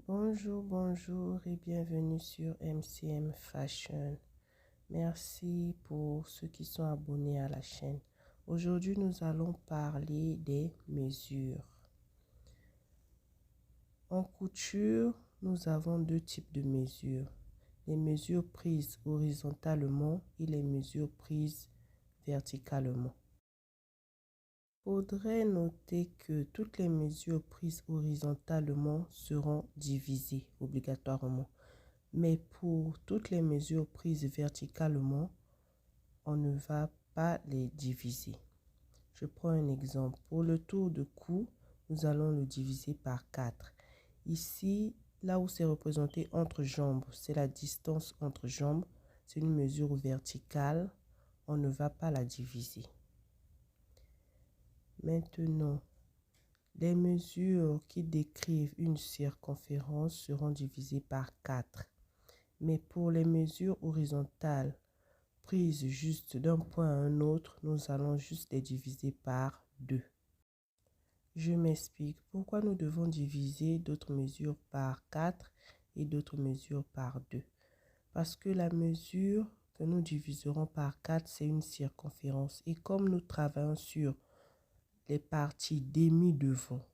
Bonjour et bienvenue sur MCM Fashion. Merci pour ceux qui sont abonnés à la chaîne. Aujourd'hui, nous allons parler des mesures. En couture, nous avons deux types de mesures. Les mesures prises horizontalement et les mesures prises verticalement. Il faudrait noter que toutes les mesures prises horizontalement seront divisées obligatoirement. Mais pour toutes les mesures prises verticalement, on ne va pas les diviser. Je prends un exemple. Pour le tour de cou, nous allons le diviser par 4. Ici, là où c'est représenté entre jambes, c'est la distance entre jambes. C'est une mesure verticale. On ne va pas la diviser. Maintenant, les mesures qui décrivent une circonférence seront divisées par 4. Mais pour les mesures horizontales prises juste d'un point à un autre, nous allons juste les diviser par 2. Je m'explique. Pourquoi nous devons diviser d'autres mesures par 4 et d'autres mesures par 2? Parce que la mesure que nous diviserons par 4, c'est une circonférence. Et comme nous travaillons sur les parties demi-devant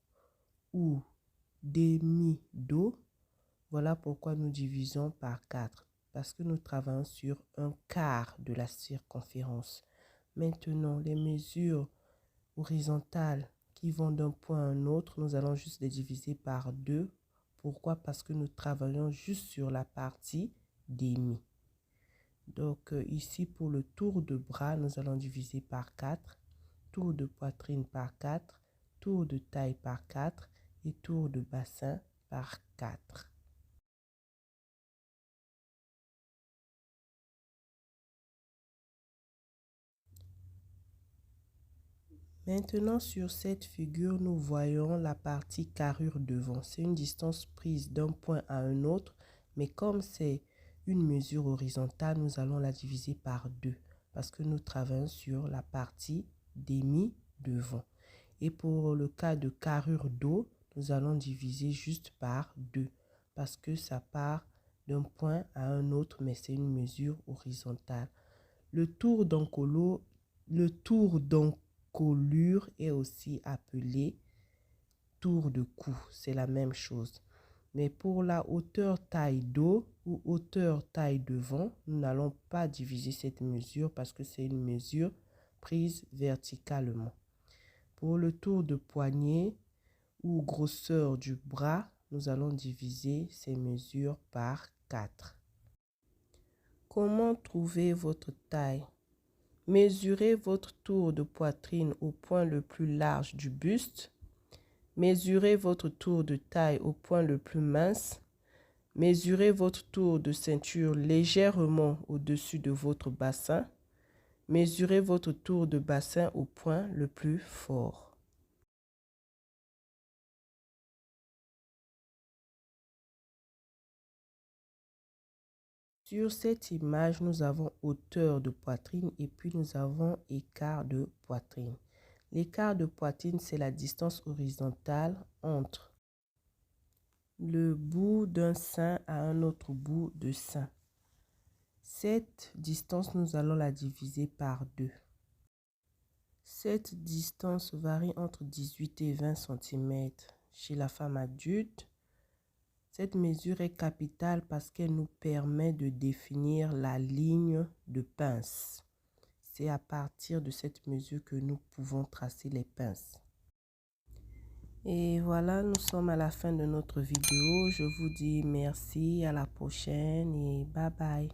ou demi-dos, voilà pourquoi nous divisons par 4. Parce que nous travaillons sur un quart de la circonférence. Maintenant, les mesures horizontales qui vont d'un point à un autre, nous allons juste les diviser par 2. Pourquoi? Parce que nous travaillons juste sur la partie demi. Donc ici, pour le tour de bras, nous allons diviser par 4. Tour de poitrine par 4. Tour de taille par 4. Et tour de bassin par 4. Maintenant, sur cette figure, nous voyons la partie carrure devant. C'est une distance prise d'un point à un autre, mais comme c'est une mesure horizontale, nous allons la diviser par 2 parce que nous travaillons sur la partie demi devant. Et pour le cas de carrure dos, nous allons diviser juste par 2 parce que ça part d'un point à un autre, mais c'est une mesure horizontale. Le tour d'encolure est aussi appelé tour de cou. C'est la même chose. Mais pour la hauteur taille dos ou hauteur taille devant, nous n'allons pas diviser cette mesure parce que c'est une mesure prise verticalement. Pour le tour de poignet ou grosseur du bras, nous allons diviser ces mesures par 4. Comment trouver votre taille? Mesurez votre tour de poitrine au point le plus large du buste. Mesurez votre tour de taille au point le plus mince. Mesurez votre tour de ceinture légèrement au-dessus de votre bassin. Mesurez votre tour de bassin au point le plus fort. Sur cette image, nous avons hauteur de poitrine et puis nous avons écart de poitrine. L'écart de poitrine, c'est la distance horizontale entre le bout d'un sein à un autre bout de sein. Cette distance, nous allons la diviser par 2. Cette distance varie entre 18 et 20 cm chez la femme adulte. Cette mesure est capitale parce qu'elle nous permet de définir la ligne de pince. C'est à partir de cette mesure que nous pouvons tracer les pinces. Et voilà, nous sommes à la fin de notre vidéo. Je vous dis merci, à la prochaine et bye bye.